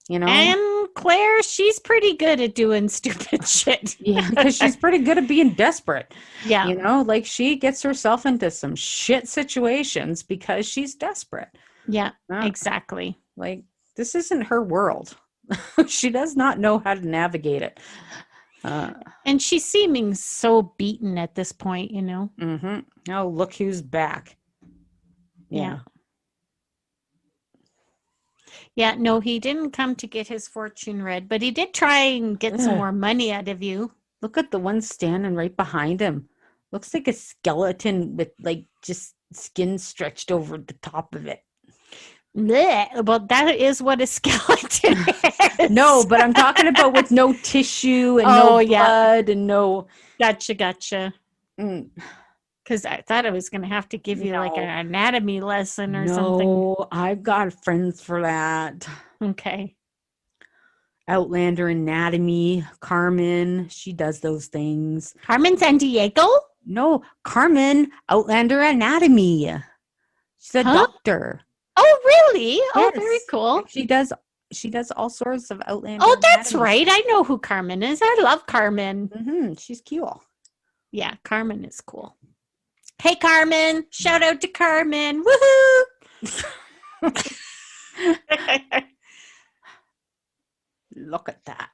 you know? And Claire, she's pretty good at doing stupid shit. Yeah, because she's pretty good at being desperate. Yeah. You know, like she gets herself into some shit situations because she's desperate. Yeah, Uh, exactly. Like, this isn't her world. She does not know how to navigate it. And she's seeming so beaten at this point, you know? Mm-hmm. Oh, look who's back. Yeah. Yeah, no, he didn't come to get his fortune read, but he did try and get some Ugh. more money out of you. Look at the one standing right behind him. Looks like a skeleton with like just skin stretched over the top of it. Blech. Well, that is what a skeleton is. No, but I'm talking about with no tissue and Oh, no yeah. blood and no. Gotcha. Mm, Because I thought I was going to have to give you like no, an anatomy lesson or something. no, I've got friends for that. Okay. Outlander anatomy, Carmen, she does those things. Carmen Sandiego? No, Carmen, Outlander anatomy. She's a Huh? doctor. Oh, really? Oh, very Yes. cool. She does all sorts of Outlander. Oh, that's anatomy right. stuff. I know who Carmen is. I love Carmen. She's cute. Yeah, Carmen is cool. Hey, Carmen. Shout out to Carmen. Woohoo. Look at that.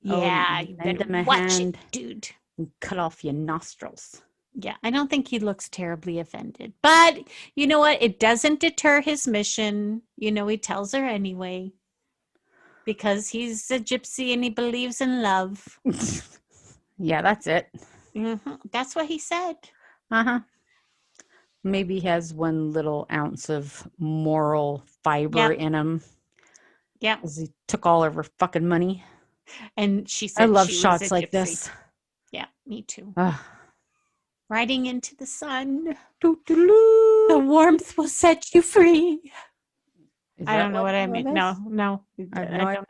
Yeah, Oh, you lend better him a watch hand it, dude. and cut off your nostrils. Yeah, I don't think he looks terribly offended. But you know what? It doesn't deter his mission. You know, he tells her anyway. Because he's a gypsy and he believes in love. Yeah, that's it. That's what he said. Uh-huh. Maybe he has one little ounce of moral fiber in him. Yeah. Because he took all of her fucking money. And she said I love she shots was a like gypsy. this. Yeah, me too. Ugh. Riding into the sun. Doo-doo-doo. The warmth will set you free. Is I that don't know what I mean. it is? No. I have I no idea. don't.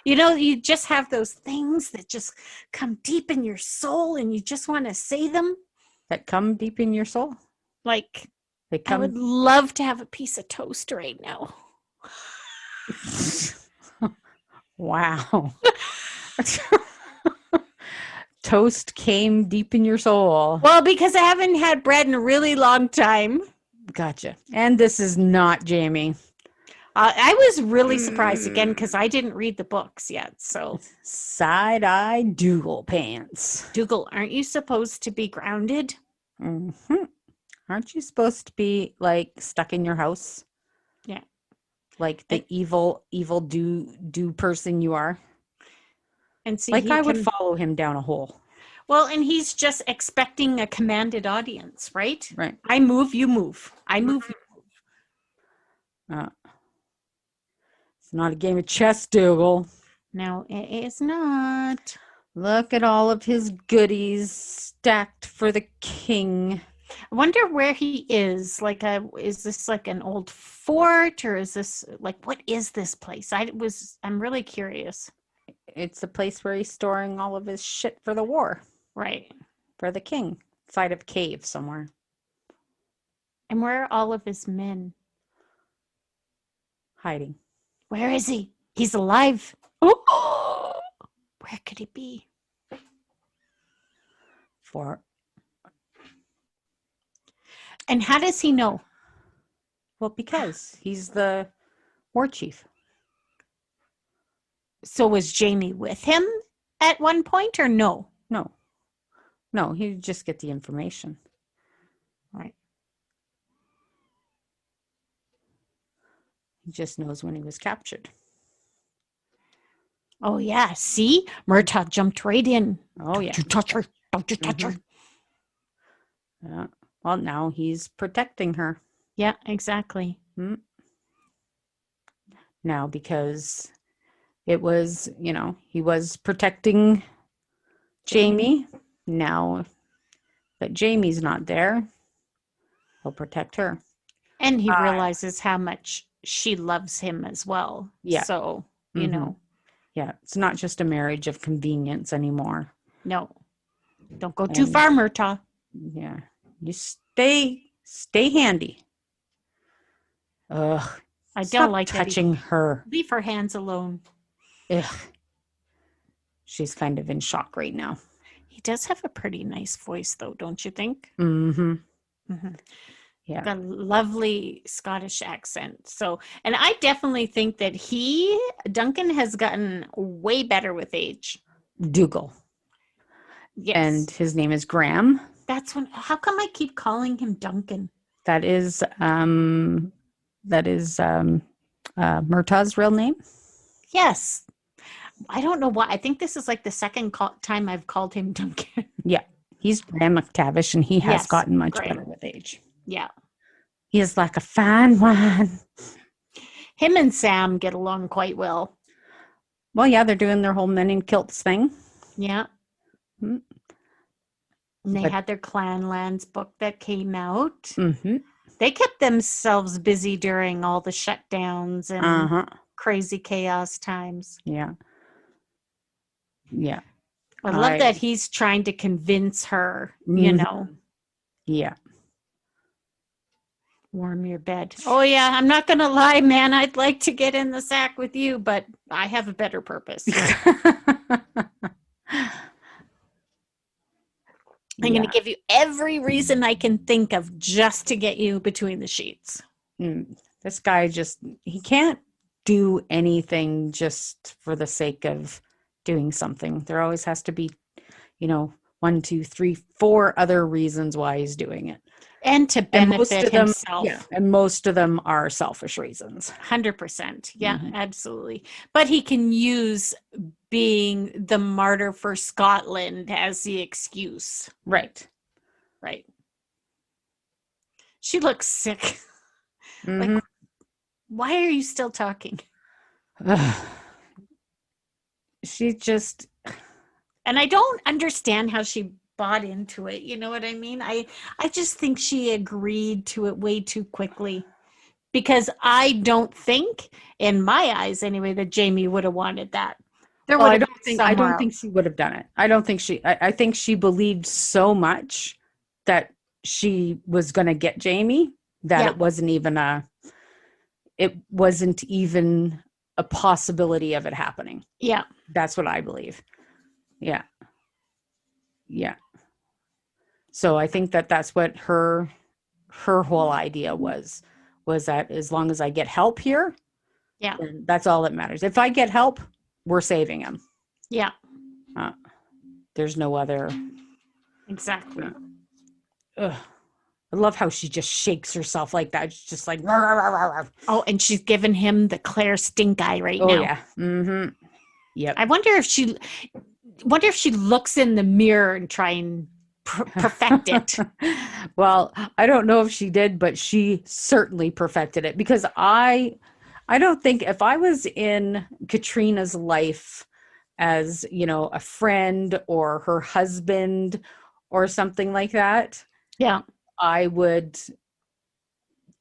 You know, you just have those things that just come deep in your soul and you just want to say them. That come deep in your soul. Like, They I would come. love to have a piece of toast right now. Wow. Toast came deep in your soul. Well, because I haven't had bread in a really long time. Gotcha. And this is not Jamie. I was really surprised again because I didn't read the books yet. So, Side-eye Dougal pants. Dougal, aren't you supposed to be grounded? Aren't you supposed to be like stuck in your house? Yeah. Like the evil do person you are? And see, Like I would follow him down a hole. Well, and he's just expecting a commanded audience, right? Right. I move, you move. I move, you move. It's not a game of chess, Dougal. No, it is not. Look at all of his goodies stacked for the king. I wonder where he is. Is this like an old fort, or is this like, what is this place? I'm really curious. It's the place where he's storing all of his shit for the war, Right. for the king. Inside of a cave somewhere. And where are all of his men? Hiding. Where is he? He's alive. Oh, where could he be? And how does he know? Well, because he's the war chief. So was Jamie with him at one point, or no? No, he'd just get the information. Right. He just knows when he was captured. Oh, yeah. See? Murtaugh jumped right in. Oh, yeah. Don't you touch her. Don't you touch her. Yeah. Well, now he's protecting her. Yeah, exactly. Now, because it was, he was protecting Jamie. Now that Jamie's not there, he'll protect her. And he realizes how much she loves him as well. Yeah. So, you know. Yeah, it's not just a marriage of convenience anymore. No. Don't go too far, Murtaugh. Yeah. You stay handy. Ugh. I don't Stop like touching her. Leave her hands alone. Ugh. She's kind of in shock right now. He does have a pretty nice voice, though, don't you think? Mm-hmm. Yeah. Got a lovely Scottish accent. So, and I definitely think that Duncan has gotten way better with age. Dougal. Yes. And his name is Graham. How come I keep calling him Duncan? That is Murtaugh's real name. Yes. I don't know why. I think this is like the second time I've called him Duncan. Yeah. He's Graham McTavish, and he has gotten much better with age. Yeah. He is like a fine wine. Him and Sam get along quite well. Well, yeah, they're doing their whole men in kilts thing. Yeah. And they had their Clanlands book that came out. Mm-hmm. They kept themselves busy during all the shutdowns and crazy chaos times. Yeah. Yeah. I love that he's trying to convince her, Yeah. Warm your bed. Oh, yeah, I'm not going to lie, man. I'd like to get in the sack with you, but I have a better purpose. I'm going to give you every reason I can think of just to get you between the sheets. This guy he can't do anything just for the sake of doing something. There always has to be, 1, 2, 3, 4 other reasons why he's doing it. And to benefit himself. Yeah, and most of them are selfish reasons. 100%. Yeah, absolutely. But he can use being the martyr for Scotland as the excuse. Right. She looks sick. Like, why are you still talking? She just... And I don't understand how she bought into it. You know what I mean? I just think she agreed to it way too quickly, because I don't think, in my eyes anyway, that Jamie would have wanted that. I don't think she would have done it. I think she believed so much that she was going to get Jamie that it wasn't even a possibility of it happening. Yeah. That's what I believe. Yeah. Yeah. So I think that's what her whole idea was that as long as I get help here, then that's all that matters. If I get help, we're saving him. Yeah. There's no other. Exactly. I love how she just shakes herself like that. It's just like, rah, rah, rah, rah. Oh, and she's giving him the Claire stink eye right now. Oh yeah. Mm-hmm. Yep. I wonder if she looks in the mirror and try and perfect it. Well, I don't know if she did, but she certainly perfected it, because I don't think if I was in Katrina's life as, a friend or her husband or something like that, Yeah. I would,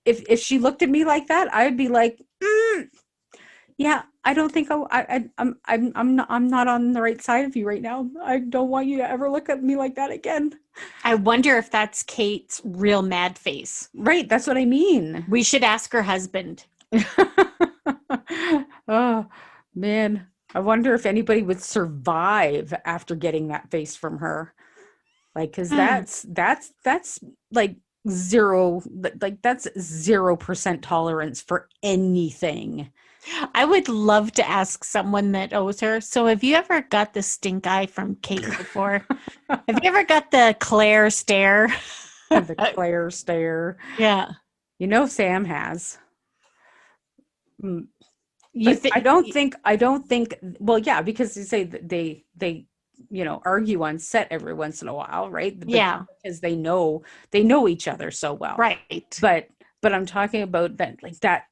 if she looked at me like that, I would be like, yeah, I don't think I'm not on the right side of you right now. I don't want you to ever look at me like that again. I wonder if that's Kate's real mad face. Right, that's what I mean. We should ask her husband. Oh, man. I wonder if anybody would survive after getting that face from her. Like, because that's like zero, like that's 0% tolerance for anything. I would love to ask someone that owes her. So, have you ever got the stink eye from Kate before? Have you ever got the Claire stare? The Claire stare. Yeah. Sam has. You But I don't think, well, yeah, because you say that they argue on set every once in a while, right? Yeah. Because they know each other so well. Right. But I'm talking about that, like that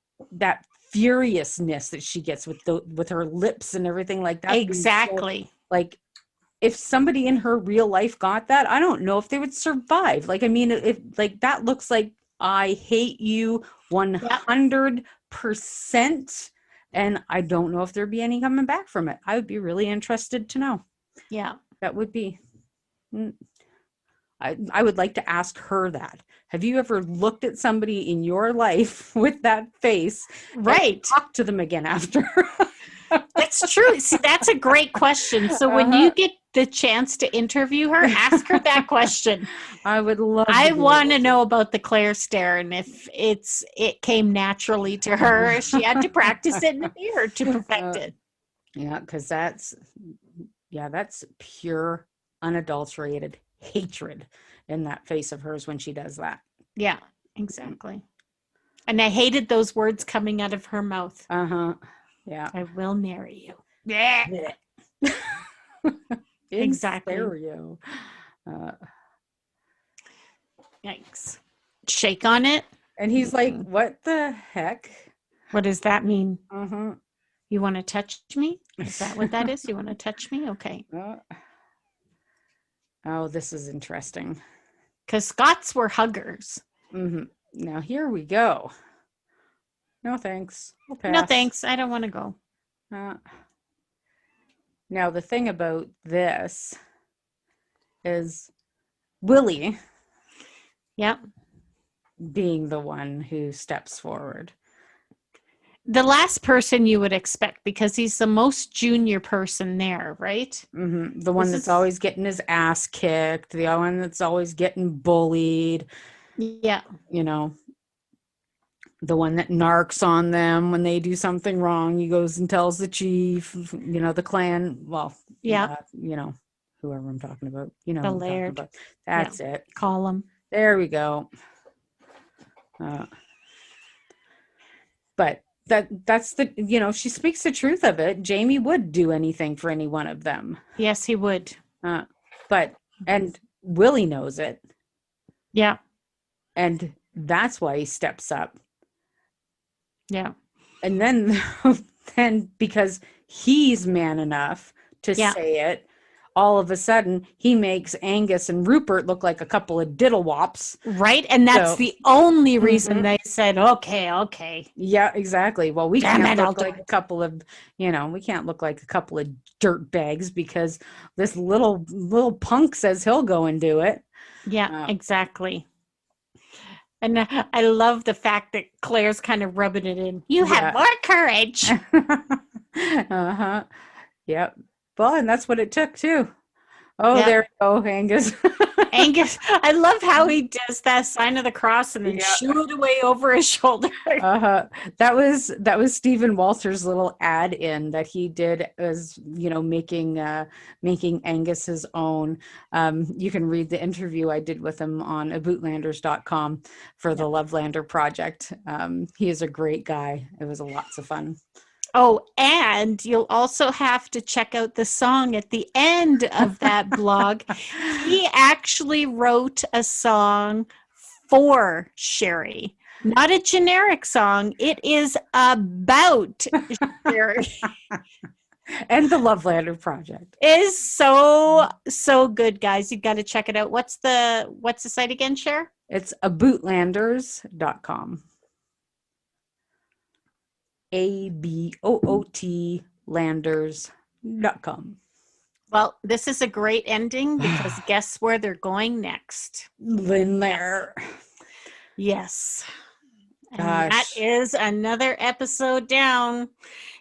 furiousness that she gets with her lips and everything like that. Exactly. So, like, if somebody in her real life got that, I don't know if they would survive. Like, I mean, if like that looks like I hate you 100%. And I don't know if there'd be any coming back from it. I would be really interested to know. Yeah. That would be, I would like to ask her that. Have you ever looked at somebody in your life with that face? Right. Talk to them again after. That's true. See, that's a great question. So when you get the chance to interview her, ask her that question. I would love. I want to know about the Claire stare and if it came naturally to her. She had to practice it in the mirror to perfect it. Yeah, because that's pure, unadulterated hatred in that face of hers when she does that. Yeah, exactly. And I hated those words coming out of her mouth. Yeah. I will marry you. Yeah. Exactly. Stereo. Yikes. Shake on it. And he's like, what the heck? What does that mean? You want to touch me? Is that what that is? You want to touch me? Okay. Oh, this is interesting. Because Scots were huggers. Now, here we go. No, thanks. I'll pass. No, thanks. I don't want to go. Now, the thing about this is Willie being the one who steps forward. The last person you would expect, because he's the most junior person there, right? The one that's always getting his ass kicked, the one that's always getting bullied. Yeah. The one that narcs on them when they do something wrong. He goes and tells the chief, the clan. Well, whoever I'm talking about. The laird. That's it. Call him. There we go. But that's the, she speaks the truth of it. Jamie would do anything for any one of them. Yes, he would. And Willie knows it. Yeah. And that's why he steps up. Yeah. And then because he's man enough to say it, all of a sudden he makes Angus and Rupert look like a couple of diddlewops. Right. And that's the only reason they said, okay. Yeah, exactly. Well, we can't look like a couple of, we can't look like a couple of dirt bags because this little punk says he'll go and do it. Yeah, exactly. And I love the fact that Claire's kind of rubbing it in. You have more courage. Yep. Well, and that's what it took too. Oh, there we go, Angus. Angus, I love how he does that sign of the cross and then shoot it away over his shoulder. That was Stephen Walter's little ad in that he did as making Angus his own. You can read the interview I did with him on abootlanders.com for the Lovelander project. He is a great guy. It was lots of fun. Oh, and you'll also have to check out the song at the end of that blog. He actually wrote a song for Sherry. Not a generic song. It is about Sherry. And the Lovelander Project is so good, guys. You got to check it out. What's the site again, Cher? It's abootlanders.com. ABOOT landers.com. Well, this is a great ending because guess where they're going next? Lindler. Yes. And Gosh. that is another episode down.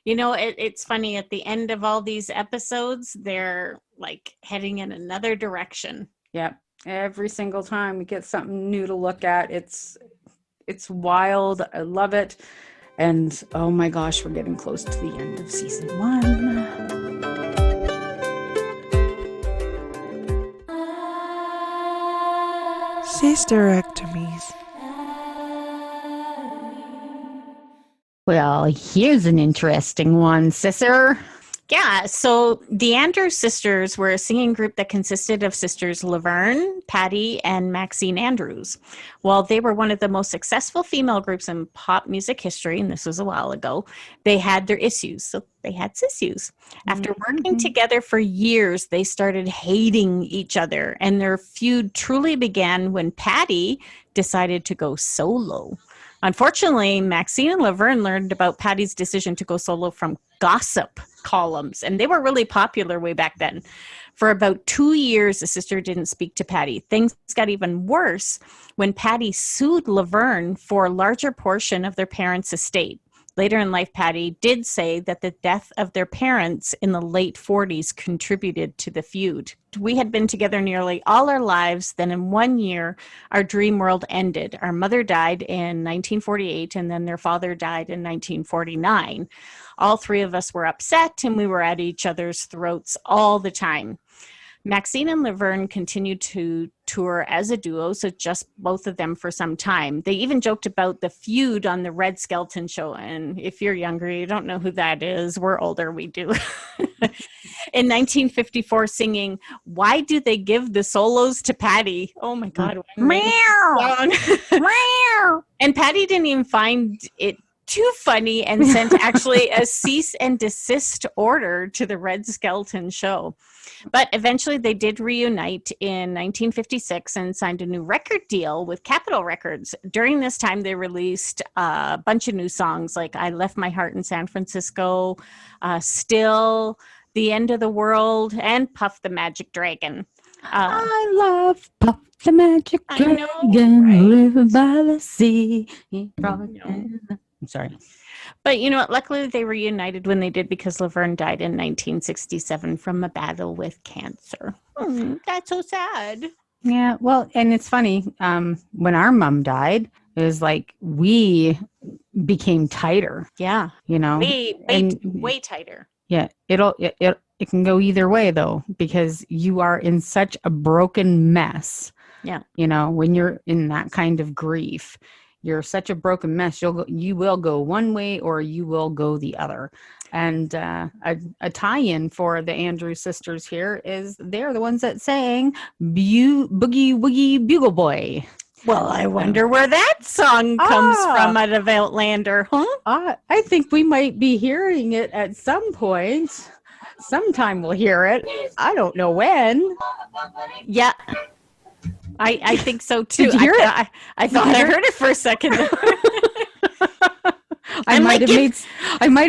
You know, it's funny, at the end of all these episodes, they're like heading in another direction. Yep. Every single time we get something new to look at. It's wild. I love it. And oh my gosh, we're getting close to the end of season 1. Sisterectomies. Well, here's an interesting one, Sisser. Yeah, so the Andrews sisters were a singing group that consisted of sisters Laverne, Patty, and Maxine Andrews. While they were one of the most successful female groups in pop music history, and this was a while ago, they had their issues. So they had SIssues. After working together for years, they started hating each other, and their feud truly began when Patty decided to go solo. Unfortunately, Maxine and Laverne learned about Patty's decision to go solo from gossip columns, and they were really popular way back then. For about 2 years, the sister didn't speak to Patty. Things got even worse when Patty sued Laverne for a larger portion of their parents' estate. Later in life, Patty did say that the death of their parents in the late 40s contributed to the feud. We had been together nearly all our lives. Then in 1 year, our dream world ended. Our mother died in 1948, and then their father died in 1949. All three of us were upset, and we were at each other's throats all the time. Maxine and Laverne continued to tour as a duo, so just both of them for some time. They even joked about the feud on the Red Skelton show. And if you're younger, you don't know who that is. We're older, we do. In 1954, singing, "Why Do They Give the Solos to Patty?" Oh my God. Meow. And Patty didn't even find it too funny and sent actually a cease and desist order to the Red Skelton show. But eventually they did reunite in 1956 and signed a new record deal with Capitol Records. During this time, they released a bunch of new songs like "I Left My Heart in San Francisco," "Still," "The End of the World," and "Puff the Magic Dragon." I love Puff the Magic I Dragon, know, right? live by the sea. I'm sorry. But you know what? Luckily, they reunited when they did because Laverne died in 1967 from a battle with cancer. That's so sad. Yeah, well, and it's funny. When our mom died, it was like we became tighter. Yeah. You know, Way tighter. Yeah, it can go either way though, because you are in such a broken mess. Yeah. You know, when you're in that kind of grief, you're such a broken mess. You will go one way or you will go the other. And a tie-in for the Andrews sisters here is they're the ones that sang Boogie Woogie Bugle Boy. Well, I wonder where that song comes from out of Outlander, huh? I think we might be hearing it at some point. Sometime we'll hear it. I don't know when. Yeah. I think so too. Did you hear it? I thought I heard it for a second. I might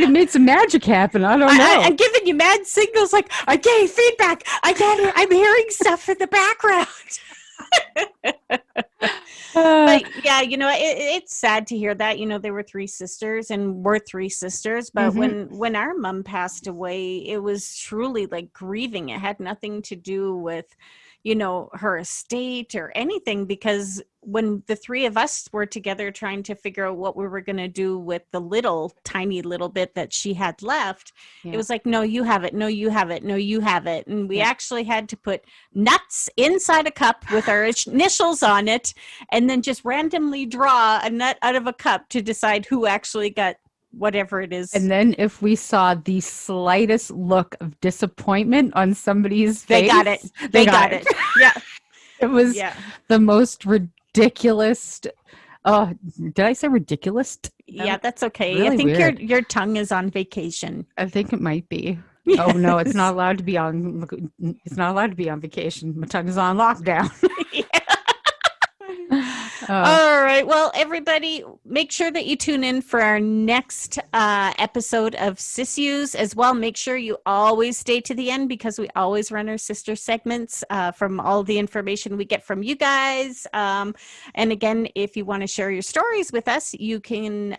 have made some magic happen. I don't know. I'm giving you mad signals like I'm getting feedback. I'm hearing stuff in the background. But yeah, you know, it's sad to hear that. You know, there were three sisters and we're three sisters. But when our mom passed away, it was truly like grieving. It had nothing to do with, you know, her estate or anything, because when the three of us were together trying to figure out what we were going to do with the tiny little bit that she had left, it was like, no, you have it. No, you have it. No, you have it. And we actually had to put nuts inside a cup with our initials on it and then just randomly draw a nut out of a cup to decide who actually got whatever it is. And then if we saw the slightest look of disappointment on somebody's face, they got it. They got it. Yeah. It was the most ridiculous. Oh, did I say ridiculous? Yeah, that's okay. Really I think weird. your tongue is on vacation. I think it might be. Oh no, it's not allowed to be on. It's not allowed to be on vacation. My tongue is on lockdown. All right. Well, everybody, make sure that you tune in for our next episode of SIssues as well. Make sure you always stay to the end because we always run our sister segments from all the information we get from you guys. And again, if you want to share your stories with us, you can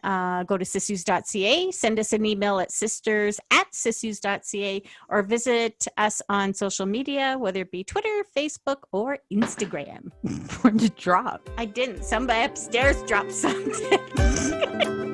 go to sissues.ca, send us an email at sisters@sissues.ca, or visit us on social media, whether it be Twitter, Facebook, or Instagram. When to drop. I didn't. Somebody upstairs dropped something.